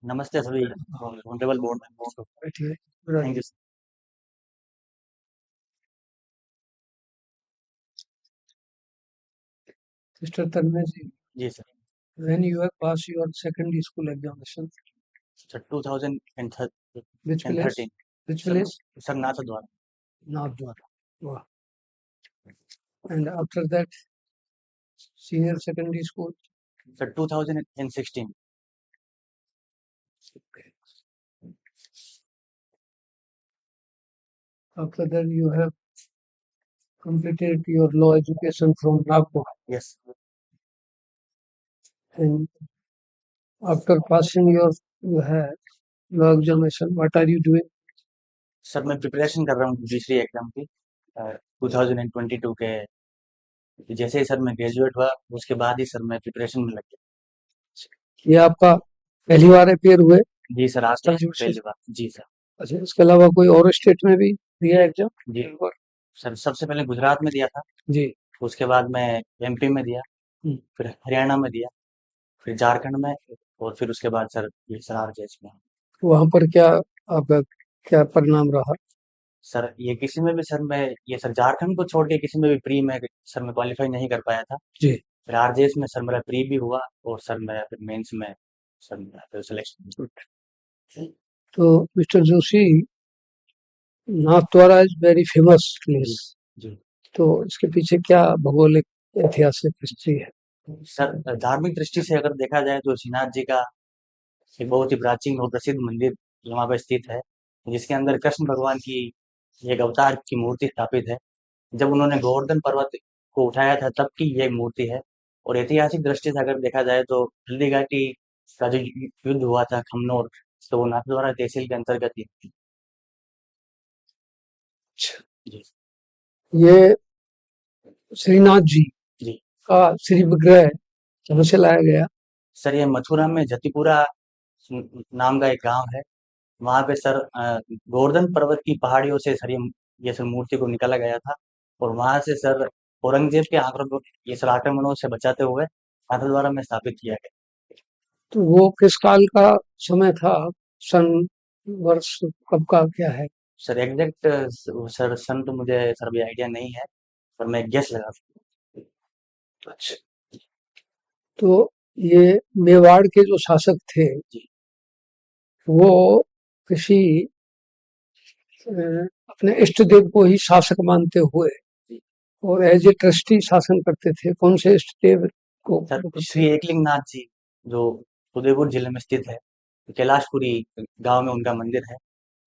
नमस्ते सभी honourable board members को। बैठिए। Thank you. Mr. Tanmay ji, ji sir. when you have passed your secondary school examination, sir 2013 which village? Which sir village? Sir Nathdwara. Nagdwara. Wow. And after that, senior secondary school. Sir 2016। After that, you have completed your law education from Nagpur. Yes. And after passing your law examination, what are you doing? Sir मैं preparation कर रहा हूँ दूसरी exam की 2022 के। जैसे ही sir मैं graduate हुआ उसके बाद ही सर मैं प्रिपरेशन में लग गया। ये आपका पहली बार अपियर हुए? जी सर, आज तक Graduate से? पहली बार। जी सर। अच्छा, इसके अलावा कोई और स्टेट में भी दिया एग्जाम? जी सर, सबसे पहले गुजरात में दिया था। जी। उसके बाद मैं एमपी में दिया, फिर हरियाणा में दिया, फिर झारखंड में, और फिर उसके बाद सर ये सर आरजेएस में। वहाँ पर क्या आपका क्या परिणाम रहा? सर ये किसी में भी सर मैं ये सर झारखंड को छोड़ के किसी में भी प्री में सर मैं क्वालिफाई नहीं कर पाया था। जी। फिर आरजेएस में सर मेरा प्री भी हुआ और सर मेरा फिर मेंस में सर मेरा फिर सिलेक्शन। तो mister Joshi, Nathdwara is very famous place. जी तो इसके पीछे क्या भौगोलिक ऐतिहासिक हिस्ट्री है? सर, धार्मिक दृष्टि से अगर देखा जाए तो श्रीनाथ जी का एक बहुत ही प्राचीन और प्रसिद्ध मंदिर यहाँ पे स्थित है, जिसके अंदर कृष्ण भगवान की एक अवतार की मूर्ति स्थापित है। जब उन्होंने गोवर्धन पर्वत को उठाया था तब की ये मूर्ति है। और ऐतिहासिक दृष्टि से अगर देखा जाए तो हल्दी घाटी का जो युद्ध हुआ था खमनोर, तो वो नाथद्वारा तहसील के अंतर्गत ही थी। जी ये श्रीनाथ जी जी का श्री विग्रह कहाँ से लाया गया? सर, ये मथुरा में जतिपुरा नाम का एक गांव है। वहां पे सर गोवर्धन पर्वत की पहाड़ियों से सर ये सर मूर्ति को निकाला गया था। और वहां से सर औरंगजेब के आक्रमण ये सर आक्रमणों से बचाते हुए नाथद्वारा में स्थापित किया गया। तो वो किस काल का समय था? सन वर्ष कब का क्या है? सर एग्जैक्ट सर सन तो मुझे सर अभी आइडिया नहीं है, पर मैं गेस लगा सकता हूँ। अच्छा, तो ये मेवाड़ के जो शासक थे, जी वो किसी अपने इष्ट देव को ही शासक मानते हुए जी और एज ए ट्रस्टी शासन करते थे। कौन से इष्ट देव को सर, follow करते श्री एकलिंग नाथ जी जो उदयपुर जिले में स्थित है, कैलाशपुरी गांव में उनका मंदिर है।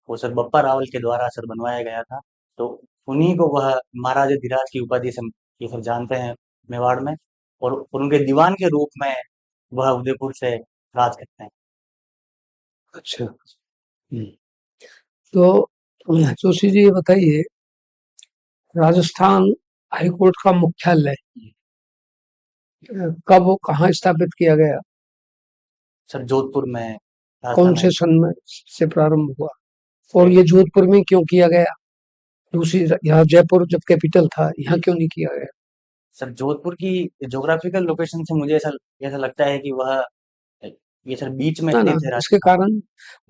वो सर बप्पा रावल के द्वारा सर बनवाया गया था। तो उन्हीं को वह महाराजा धीराज की उपाधि से ये सब जानते हैं मेवाड़ में। और उनके दीवान के रूप में वह उदयपुर से राज करते हैं। अच्छा। तो जोशी जी ये बताइए, राजस्थान हाईकोर्ट का मुख्यालय कब कहाँ स्थापित किया गया? सर जोधपुर में कौन राजस्थान से है। सन में से प्रारंभ हुआ? और ये जोधपुर में क्यों किया गया? दूसरी यहाँ जयपुर जब कैपिटल था, यहाँ क्यों नहीं किया गया? सर जोधपुर की ज्योग्राफिकल लोकेशन से मुझे ऐसा ऐसा लगता है कि वह ये सर बीच में ना ना, स्थित है इसके राजस्थान। कारण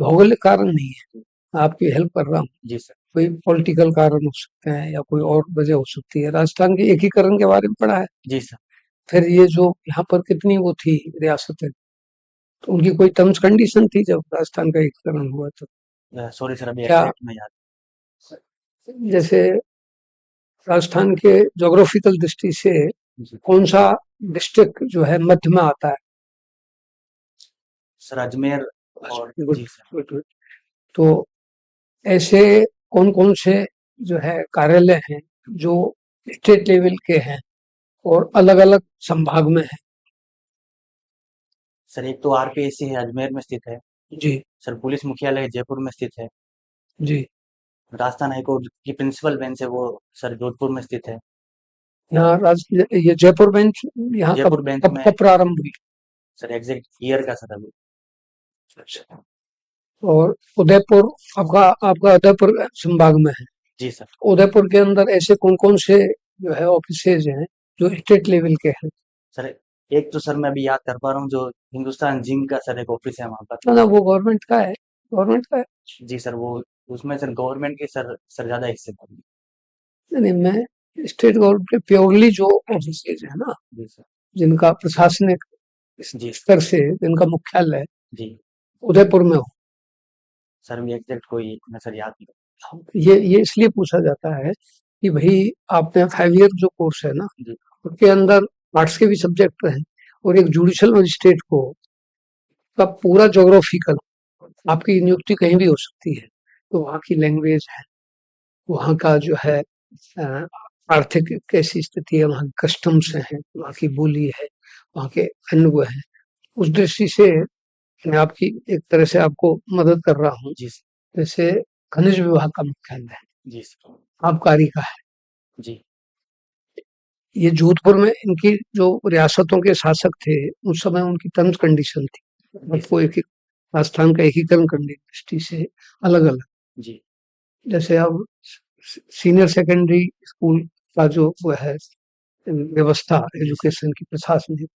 भौगोलिक कारण नहीं है। आपकी हेल्प कर रहा हूँ। जी सर। कोई पॉलिटिकल कारण हो सकते हैं या कोई और वजह हो सकती है। राजस्थान के एकीकरण के बारे में पढ़ा है? जी सर। फिर ये जो यहाँ पर कितनी वो थी रियासतें, तो उनकी कोई टर्म्स कंडीशन थी जब राजस्थान का एकीकरण हुआ? तो सॉरी सर, अभी क्या एग्जैक्ट में याद। जैसे राजस्थान के ज्योग्राफिकल दृष्टि से जी कौन सा डिस्ट्रिक्ट जो है मध्य में आता है? सर, अजमेर। और गुड जी सर। Good good. तो ऐसे कौन कौन से जो है कार्यालय हैं जो स्टेट लेवल के हैं और अलग अलग संभाग में है? सर एक तो आरपीएससी है, अजमेर में स्थित है। जी सर पुलिस मुख्यालय जयपुर में स्थित है। जी। राजस्थान हाईकोर्ट की प्रिंसिपल बेंच है वो सर जोधपुर में स्थित है। यहाँ ये जयपुर बेंच यहाँ कब जयपुर बेंच कब में कब प्रारंभ हुई? सर एग्जैक्ट ईयर का सर अभी। अच्छा। और उदयपुर आपका आपका उदयपुर संभाग में है। जी सर। उदयपुर के अंदर ऐसे कौन कौन से जो है ऑफिसेज हैं जो स्टेट लेवल के हैं? सर एक तो सर मैं अभी याद कर पा रहा हूँ, जो हिंदुस्तान जिंक का सर एक ऑफिस है वहाँ पर। ना ना, वो गवर्नमेंट का है, गवर्नमेंट का है। जी सर, वो उसमें सर गवर्नमेंट के सर ज्यादा हिस्से पर। नहीं नहीं, मैं स्टेट गवर्नमेंट के प्योरली जो ऑफिसेज है ना, जी सर। जिनका प्रशासनिक जी स्तर से जिनका मुख्यालय जी उदयपुर में हो। सर, भी एग्जैक्ट कोई मैं सर याद नहीं। ये इसलिए पूछा जाता है कि भाई आपने 5 ईयर जो कोर्स है ना, जी उसके अंदर आर्ट्स के भी सब्जेक्ट हैं, और एक जुडिशियल मजिस्ट्रेट को का पूरा ज्योग्राफिकल, आपकी नियुक्ति कहीं भी हो सकती है, तो वहाँ की लैंग्वेज है, वहाँ का जो है अ, आर्थिक कैसी स्थिति है, वहाँ कस्टम्स हैं, वहाँ की बोली है, वहाँ के अन्य हैं। उस दृष्टि से मैं आपकी एक तरह से आपको मदद कर रहा हूँ। जी सर। जैसे खनिज विभाग का मुख्यालय है, जी सर। आबकारी का है। जी ये जोधपुर में इनकी जो रियासतों के शासक थे, उस समय उनकी टर्म्स कंडीशन थी, जी आपको सर। एक एक राजस्थान का एकीकरण करने की दृष्टि से अलग अलग। जी जैसे अब सीनियर सेकेंडरी स्कूल का जो वो है व्यवस्था जी सर। एजुकेशन की प्रशासनिक,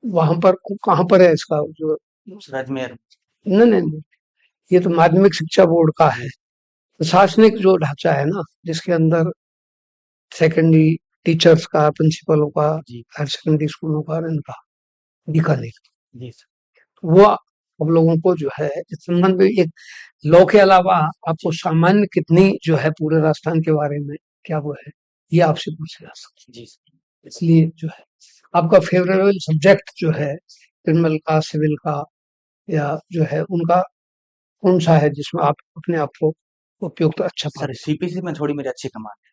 वहां पर कहाँ पर है इसका जो, सर अजमेर। नहीं नहीं नहीं, ये तो माध्यमिक शिक्षा बोर्ड का है। जी प्रशासनिक जो ढांचा है ना, जिसके अंदर सेकेंडरी टीचर्स का, प्रिंसिपलों का, जी हायर सेकेंडरी स्कूलों का और इनका बीकानेर, जी सर। वो हम लोगों को जो है इस संबंध में एक लॉ के अलावा आपको जी सामान्य कितनी जो है पूरे राजस्थान के बारे में क्या वो है, ये आपसे पूछा जा सकता जी सर। है। इसलिए जो है आपका फेवरेबल सब्जेक्ट जो है क्रिमिनल का, सिविल का, या जो है उनका कौन सा है जिसमें आप अपने आप को उपयुक्त अच्छा सर पाते सीपीसी में थोड़ी मेरी अच्छी कमांड है।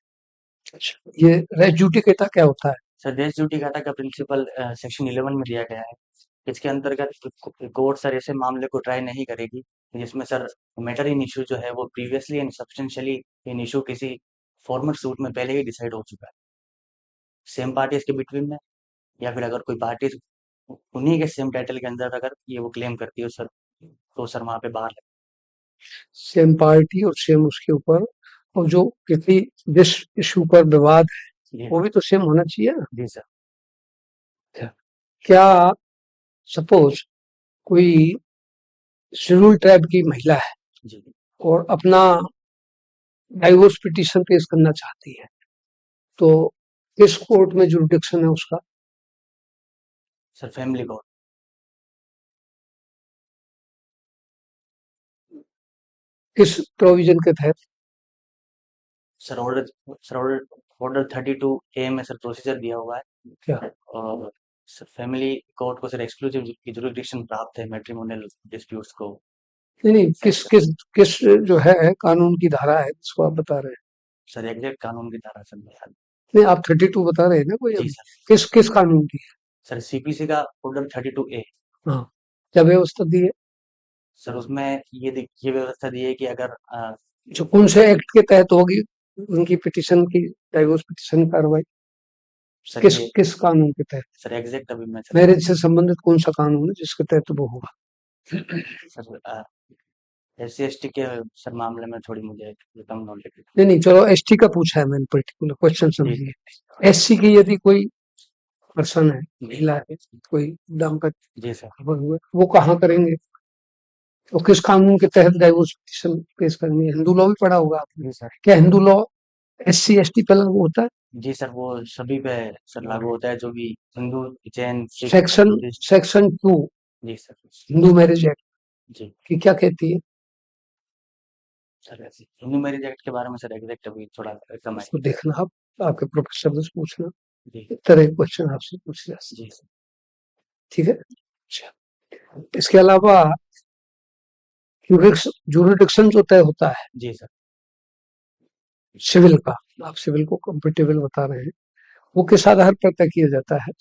हैं? अच्छा, ये रेस्ट ड्यूटी कहता क्या होता है? सर देश ड्यूटी घाटा का प्रिंसिपल सेक्शन 11 में दिया गया है। इसके अंतर्गत कोर्ट सर ऐसे मामले को ट्राई नहीं करेगी जिसमें सर मैटर इन इशू जो है वो previously and substantially in issue किसी फॉर्मल सूट में पहले ही डिसाइड हो चुका है, सेम पार्टीज के बिटवीन में, या फिर अगर कोई पार्टी उन्हीं के सेम टाइटल के अंदर अगर ये वो क्लेम करती हो सर, तो सर वहाँ पे बाहर सेम पार्टी और सेम उसके ऊपर, और जो किसी जिस इशू पर विवाद है लगे। वो भी तो सेम होना चाहिए ना। जी सर। क्या सपोज कोई शेड्यूल ट्राइब की महिला है जी और अपना डाइवोर्स पिटीशन पेश करना चाहती है, तो किस कोर्ट में जुरिडिक्शन है उसका? Sir family court. किस प्रोविजन के तहत? Sir order sir order order 32A में सर प्रोसीजर दिया हुआ है। क्या? और सर फैमिली कोर्ट को सर एक्सक्लूसिव जुरिडिक्शन प्राप्त है मैट्रिमोनियल डिस्प्यूट्स को। नहीं नहीं, किस सर किस किस जो है कानून की धारा है जिसको आप बता रहे हैं? सर एग्जैक्ट कानून की धारा सर मैं याद। नहीं, आप 32 बता रहे हैं ना कोई जी अभी, सर। किस किस कानून की? सर सीपीसी का ऑर्डर 32A। हाँ, क्या व्यवस्था दी है? सर उसमें ये व्यवस्था दी है कि अगर जो कौन से एक्ट के तहत होगी उनकी पिटीशन की, डाइवोर्स पिटीशन की कार्रवाई? सर किस ये किस कानून के तहत? सर एग्जैक्ट अभी मैं सर मैरिज से संबंधित कौन सा कानून है जिसके तहत वो होगा? सर SC ST के सर मामले में थोड़ी मुझे कम नॉलेज है। नहीं नहीं, चलो एसटी का पूछा है मैंने, पर्टिकुलर क्वेश्चन जी समझिए। एससी की यदि कोई पर्सन है, महिला है, कोई दाम्पत्य जी सर। हुए, वो कहाँ करेंगे? वो किस कानून के तहत डाइवोर्स पिटीशन पेश करेंगे? हिंदू लॉ भी पढ़ा होगा आपने। जी सर। क्या हिंदू लॉ एससी एसटी पे लागू होता है? जी सर, वो सभी पे सर लागू होता है जो भी Hindu, Jain, Sikh, section Buddhist. Section 2 जी सर। हिंदू मैरिज एक्ट जी की क्या कहती है? सर, ऐसे हिंदू मैरिज एक्ट के बारे में सर एग्जैक्ट अभी थोड़ा कम है। उसको देखना आप, आपके प्रोफेसर से पूछना, जी इस तरह के क्वेश्चन आपसे पूछे जा सकते। जी सर। ठीक है, अच्छा। इसके अलावा जुरिडिक्शन जो तय होता है जी सर। सिविल का, आप सिविल को कंपेटेबल बता रहे हैं, वो किस आधार पर तय किया जाता है?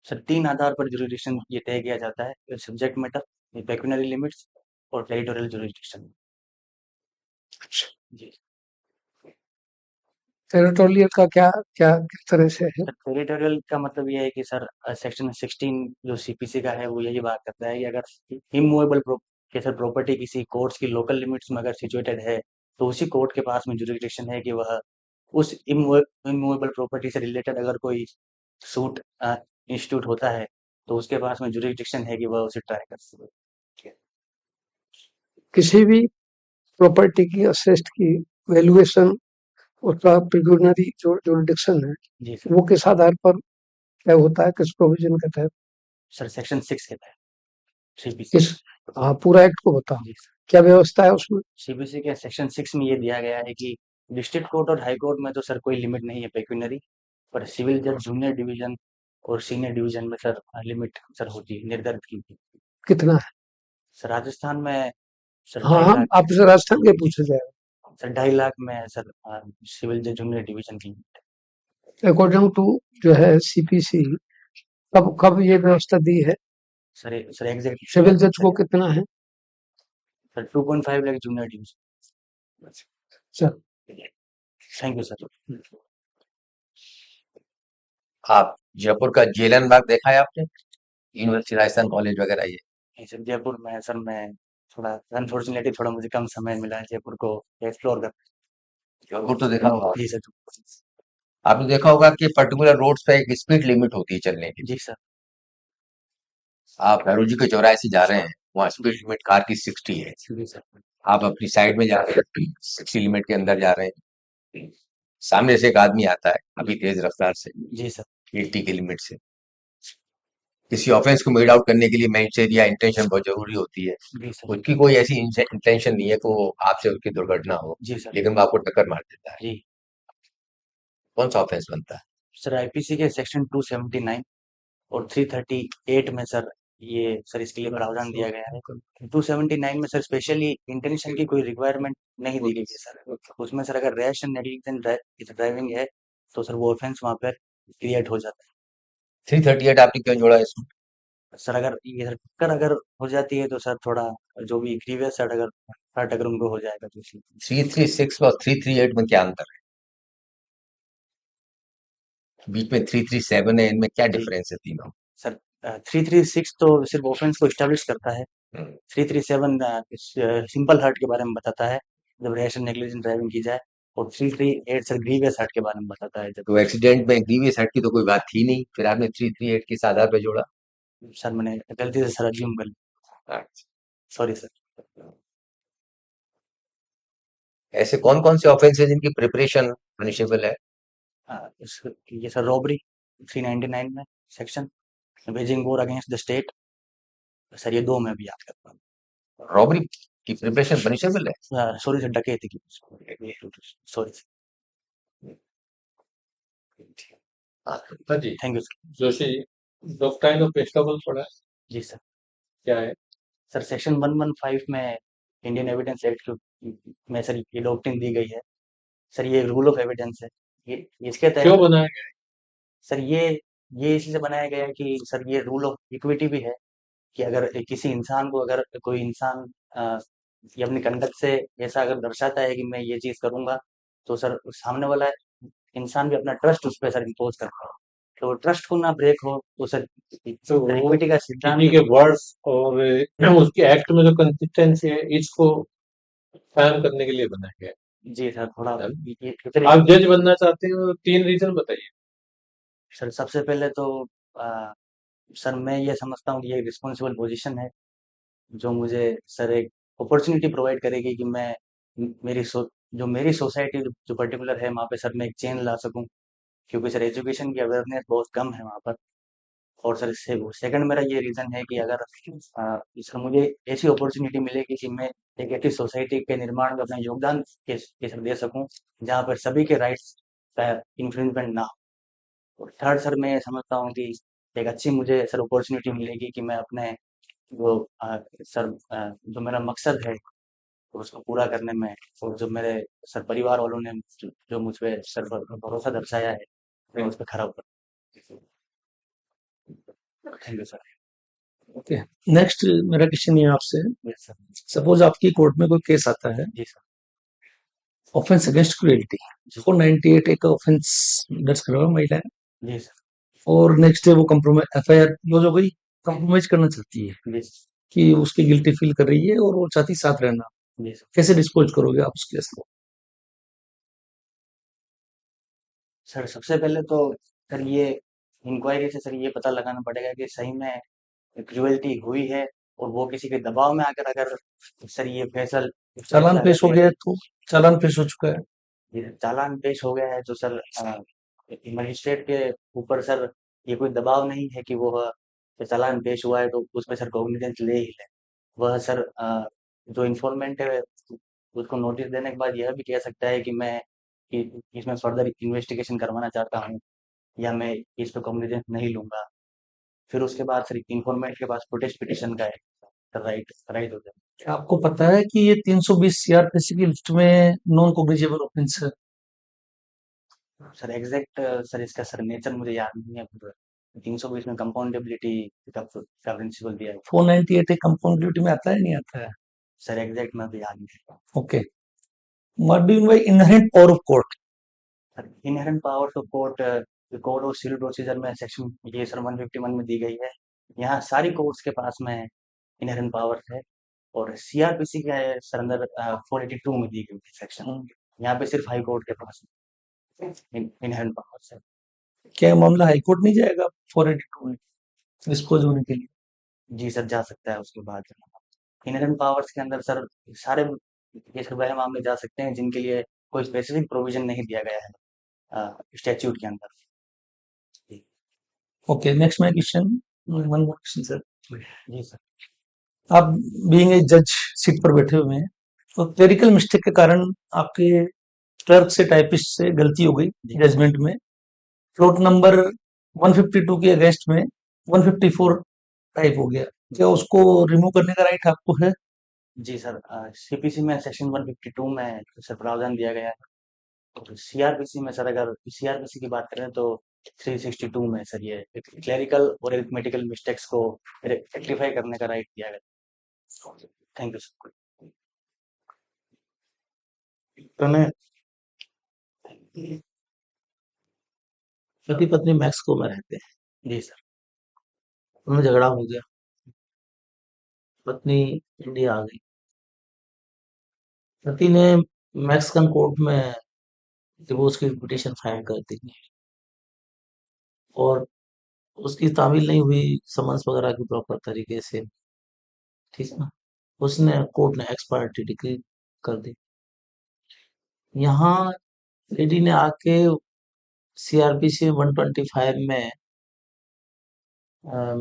सर 3 आधार पर जुरिडिक्शन ये तय किया जाता है, सब्जेक्ट मैटर, पेक्यूनरी लिमिट्स और टेरिटोरियल जुरिडिक्शन। अच्छा, जी टेरिटोरियल का क्या क्या किस तरह से है? सर, टेरिटोरियल का मतलब ये है कि सर सेक्शन 16 जो सीपीसी का है वो यही बात करता है कि अगर इमूवेबल के सर प्रॉपर्टी किसी कोर्ट्स की लोकल लिमिट्स में अगर सिचुएटेड है, तो उसी कोर्ट के पास में जुरिडिक्शन है कि वह उस इमूवेबल प्रॉपर्टी से रिलेटेड अगर कोई सूट इंस्टीट्यूट होता है, तो उसके पास में जुरिडिक्शन है कि वह उसे ट्राई कर सके। किसी भी प्रॉपर्टी की असेस्ट की वैल्यूएशन उसका पिक्यूनरी जो जुरिडिक्शन है जी सर। वो किस आधार पर तय होता है, किस प्रोविजन के तहत? सर सेक्शन 6 के तहत सीपीसी। किस पूरा एक्ट को बताओ, जी सर। क्या व्यवस्था है उसमें? सीपीसी के सेक्शन 6 में ये दिया गया है कि डिस्ट्रिक्ट कोर्ट और हाई कोर्ट में तो सर कोई लिमिट नहीं है पेक्यूनरी, पर सिविल जज जूनियर डिवीजन और सीनियर डिवीजन में सर लिमिट सर होती है निर्धारित की हुई। कितना है? सर राजस्थान में सर हाँ ढाई हाँ, लाख आपसे राजस्थान के पूछा जाएगा। सर 2.5 लाख में है सर सिविल जज जूनियर डिवीजन की limit अकॉर्डिंग टू जो है सीपीसी, कब कब ये व्यवस्था दी है? है। सर एग्जैक्ट सिविल जज को कितना है? Sir 2.5 lakh junior division. चल। Thank you sir. आप जयपुर का जेलन बाग देखा है आपने? यूनिवर्सिटी राजस्थान कॉलेज वगैरह ये। नहीं सर जयपुर में सर मैं थोड़ा अनफॉर्चुनेटली थोड़ा मुझे कम समय मिला है जयपुर को एक्सप्लोर कर। जयपुर तो देखा होगा। जी सर। आपने देखा होगा कि पर्टिकुलर रोड्स पे एक स्पीड लिमिट होती है चलने की। जी सर। आप भैरू जी के चौराहे से जा रहे हैं, वहाँ स्पीड लिमिट कार की 60 है। जी सर। आप अपनी साइड में जा रहे हैं, 60 लिमिट के अंदर जा रहे हैं। सामने से एक आदमी आता है अभी तेज रफ्तार से, जी सर। 80 की लिमिट से। किसी ऑफेंस को मेड आउट करने के लिए मैंशेज या इंटेंशन बहुत जरूरी होती है। जी सर। उसकी कोई ऐसी इंटेंशन नहीं है कि वो आपसे उसकी दुर्घटना हो, जी सर। लेकिन वो आपको टक्कर मार देता है। जी कौन सा ऑफेंस बनता है? सर आईपीसी के सेक्शन 279 और 338 में सर ये सर इसके लिए प्रावधान दिया गया है। 279 में सर स्पेशली इंटेंशन की कोई रिक्वायरमेंट नहीं दी गई है सर। उसमें सर अगर रैश एंड नेग्लिजेंट ड्राइविंग है तो सर वो ऑफेंस वहाँ पर क्रिएट हो जाता 338 आपने क्यों जोड़ा इसमें? है। सर अगर ये सर टक्कर अगर हो जाती है तो सर थोड़ा जो भी ग्रीवियस हर्ट अगर उनको हो जाएगा तो इसलिए 336 और 338 में क्या अंतर है? बीच में 337 है, इनमें क्या जी डिफरेंस है तीनों? सर 336 तो सिर्फ ऑफेंस को स्टैब्लिश करता है। हम्म। 337 सिंपल हर्ट के बारे में बताता है जब रैश एंड नेग्लिजेंट ड्राइविंग की जाए, और 338 सर ग्रीवियस हर्ट के बारे में बताता है तो जब। एक्सीडेंट में ग्रीवियस हर्ट की तो कोई बात थी नहीं, फिर आपने 338 किस आधार पे जोड़ा? सर मैंने गलती से सर अज्यूम कर लिया, अच्छा। Sorry sir. ऐसे कौन कौन से ऑफेंस है जिनकी प्रिपरेशन पनिशेबल है? ये सर रॉबरी 399 में section, waging war against the state, sir ये दो मैं भी याद करता रॉबरी की प्रिपरेशन पनिशेबल है? हूँ। सॉरी सर डकैती की, सॉरी सर। हाँ जी। Thank you sir. Joshi ji, doctrine of vegetable पढ़ा है? जी सर। क्या है? सर सेक्शन 115 में इंडियन एविडेंस एक्ट में सर ये डॉक्ट्रिन दी गई है। सर ये रूल ऑफ एविडेंस है, ये इसके क्यों तहत बनाया गया? सर ये इसलिए बनाया गया है कि सर ये रूल ऑफ इक्विटी भी है कि अगर किसी इंसान को अगर कोई इंसान ये अपनी कंडक्ट से ऐसा अगर दर्शाता है कि मैं ये चीज करूंगा, तो सर सामने वाला इंसान भी अपना ट्रस्ट उस पर सर इम्पोज करता है, तो ट्रस्ट को ना ब्रेक हो तो सर तो वो इक्विटी का किसी सिद्धांत। के वर्ड्स और उसके एक्ट में जो कंसिस्टेंसी है इसको कायम करने के लिए बनाया गया जी सर थोड़ा है। ये आप जज बनना चाहते हो, 3 रीजन बताइए। सर सबसे पहले तो आ, सर मैं ये समझता हूँ कि ये रिस्पॉन्सिबल पोजीशन है जो मुझे सर एक अपॉर्चुनिटी प्रोवाइड करेगी कि मैं जो मेरी सोसाइटी जो पर्टिकुलर है वहाँ पे सर मैं एक चेंज ला सकूँ, क्योंकि सर एजुकेशन की अवेयरनेस बहुत कम है वहाँ पर। और सर इससे सेकंड मेरा ये रीज़न है कि अगर सर मुझे ऐसी अपॉर्चुनिटी मिलेगी कि मैं एक ऐसी सोसाइटी के निर्माण में अपना योगदान के सर दे सकूँ जहाँ पर सभी के राइट्स का इन्फ्रिंजमेंट ना हो। और थर्ड सर मैं ये समझता हूँ कि एक अच्छी मुझे सर अपॉर्चुनिटी मिलेगी कि मैं अपने वो सर जो मेरा मकसद है तो उसको पूरा करने में, और जो मेरे सर परिवार वालों ने जो मुझ पे सर भरोसा दर्शाया है मैं उस पर खरा उतर। Thank you sir. Okay. Next मेरा क्वेश्चन ये आपसे, यस सर। सपोज आपकी कोर्ट में कोई केस आता है, जी सर। ऑफेंस अगेंस्ट क्रुएल्टी, जी 498 एक ऑफेंस दर्ज करा हुआ महिला है, जी सर। और नेक्स्ट डे वो कंप्रोमाइज एफआईआर क्लोज हो गई, कंप्रोमाइज करना चाहती है जी कि उसकी गिल्टी फील कर रही है और वो चाहती है साथ रहना, जी सर। कैसे डिस्पोज करोगे आप उस केस को? सर सबसे पहले तो सर ये इंक्वायरी से सर ये पता लगाना पड़ेगा कि सही में क्रुएल्टी हुई है और वो किसी के दबाव में आकर अगर सर ये चालान फैसला कर पेश हो लिया गया है गया। तो चालान पेश हो चुका है। ये चालान पेश हो गया है तो सर मजिस्ट्रेट के ऊपर सर ये कोई दबाव नहीं है कि वो चालान पेश हुआ है तो उस पर सर कॉग्निजेंस ले ही ले। वह सर जो इन्फॉर्मेंट है उसको नोटिस देने के बाद यह भी कह सकता है कि मैं कि इसमें फर्दर इन्वेस्टिगेशन करवाना चाहता हूँ या मैं इस पे कॉग्निजेंस नहीं लूंगा। फिर उसके बाद फिर इन्फॉर्मेंट के पास प्रोटेस्ट पिटिशन का है राइट राइट होता है। क्या आपको पता है कि ये 320 सीआरपीसी की लिस्ट में नॉन कॉग्निजेबल ऑफेंस है? सर एग्जैक्ट सर इसका सर नेचर मुझे याद नहीं है पर 320 में कंपाउंडेबिलिटी का प्रिंसिपल दिया है। 498 कंपाउंडेबिलिटी में आता है, नहीं आता है? सर एग्जैक्ट में भी याद नहीं है। Okay. What do you mean by inherent power of court? Sir inherent powers of court code of civil procedure में सेक्शन ये सर 151 में दी गई है। यहाँ सारी कोर्ट्स के पास में इनहेरेंट पावर्स है और सीआरपीसी के सर अंदर 482 में दी गई है सेक्शन। यहाँ पे सिर्फ हाई कोर्ट के पास इनहेरेंट पावर्स है। क्या ये मामला हाई कोर्ट नहीं जाएगा 482 में डिस्पोज होने के लिए? जी सर जा सकता है उसके बाद। इनहेरेंट पावर्स के अंदर सर सारे ये सर वह मामले जा सकते हैं जिनके लिए कोई स्पेसिफिक प्रोविजन नहीं दिया गया है स्टैच्यूट के अंदर। जी okay, next my question, one more question sir. जी सर। आप बीइंग ए जज सीट पर बैठे हुए हैं, तो क्लेरिकल मिस्टेक के कारण आपके क्लर्क से टाइपिस्ट से गलती हो गई जी जजमेंट में, फ्लोट नंबर 152 के अगेंस्ट में 154 टाइप हो गया, क्या उसको रिमूव करने का राइट आपको है? जी सर सीपीसी में सेक्शन 152 में सर प्रावधान दिया गया है और सीआरपीसी में सर अगर सीआरपीसी की बात करें तो 362 में सर ये क्लेरिकल और अरिथमेटिकल मिस्टेक्स को रेक्टिफाई करने का राइट दिया गया। Thank you sir. तो ने पति पत्नी मैक्सिको में रहते हैं, जी सर। उनमें झगड़ा हो गया, पत्नी इंडिया आ गई, पति ने मैक्सिकन कोर्ट में डिवोर्स की पिटीशन फाइल कर दी और उसकी तामील नहीं हुई समन्स वगैरह की प्रॉपर तरीके से, ठीक है ना, उसने कोर्ट ने एक्सपायरिटी डिक्री कर दी। यहाँ लेडी ने आके सीआरपीसी 125 में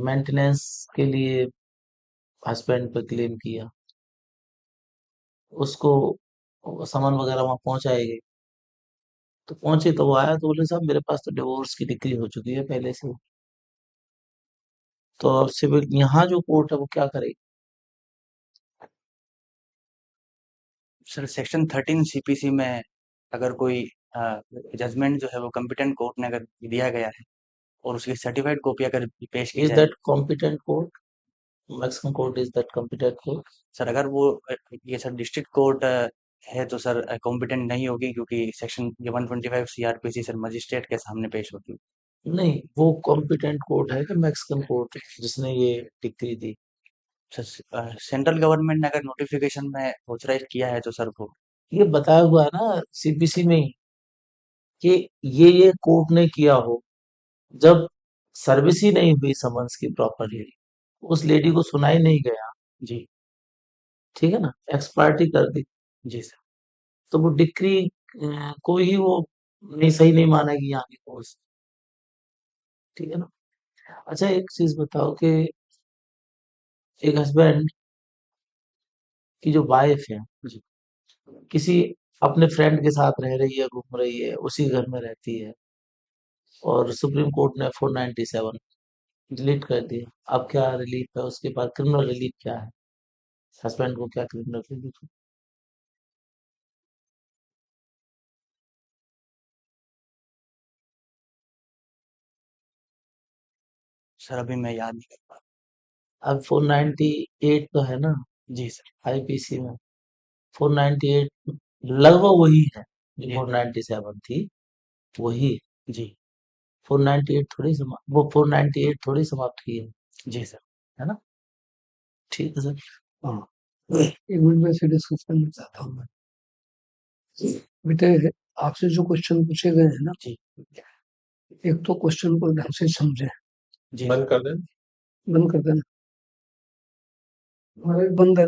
मेंटेनेंस के लिए हस्बैंड पर क्लेम किया, उसको समन वगैरह वहां पहुंचाएगी, तो पहुंचे तो वो आया तो बोले साहब मेरे पास तो डिवोर्स की डिक्री हो चुकी है पहले से, तो अब सिविल यहाँ जो कोर्ट है वो क्या करेगी? सर सेक्शन 13 सीपीसी में अगर कोई जजमेंट जो है वो कॉम्पिटेंट कोर्ट ने अगर दिया गया है और उसकी सर्टिफाइड कॉपी अगर पेश की इज जाए। That competent court? Maximum court is that competent court? Sir अगर वो ये सर डिस्ट्रिक्ट कोर्ट है तो सर कॉम्पिटेंट नहीं होगी क्योंकि सेक्शन ये 125 सीआरपीसी सर मजिस्ट्रेट के सामने पेश होती है। नहीं, वो कॉम्पिटेंट कोर्ट है कि मैक्सिमम कोर्ट है जिसने ये डिक्री दी? सर सेंट्रल गवर्नमेंट ने अगर नोटिफिकेशन में ऑथराइज किया है तो सर वो ये बताया हुआ है ना सीपीसी में ही कि ये कोर्ट ने किया हो, जब सर्विस ही नहीं हुई समन्स की प्रॉपरली, उस लेडी को सुनाई नहीं गया, जी ठीक है ना, एक्सपायरिटी कर दी, जी सर। तो वो डिक्री को ही वो नहीं सही नहीं मानेगी यहाँ की कोर्ट, ठीक है ना। अच्छा एक चीज बताओ कि एक हस्बैंड की जो वाइफ है जी किसी अपने फ्रेंड के साथ रह रही है, घूम रही है, उसी घर में रहती है और सुप्रीम कोर्ट ने 497 डिलीट कर दिया, अब क्या रिलीफ है उसके पास? क्रिमिनल रिलीफ क्या है? हस्बैंड को क्या क्रिमिनल रिलीफ है? सर अभी मैं याद नहीं कर पा अब 498 तो है ना जी सर। आईपीसी में, 498 लगभग वही है जो जी 497 थी, वही जी 498 थोड़ी वो 498 थोड़ी समाप्त की जी सर। है ना? ठीक है सर। हाँ, एक मिनट में से डिस्कस करना चाहता हूँ मैं। बेटे आपसे जो क्वेश्चन पूछे गए हैं ना, जी एक तो क्वेश्चन को ढंग से समझे। जी बंद कर दें। बंद कर देना। हमारा एक बंद है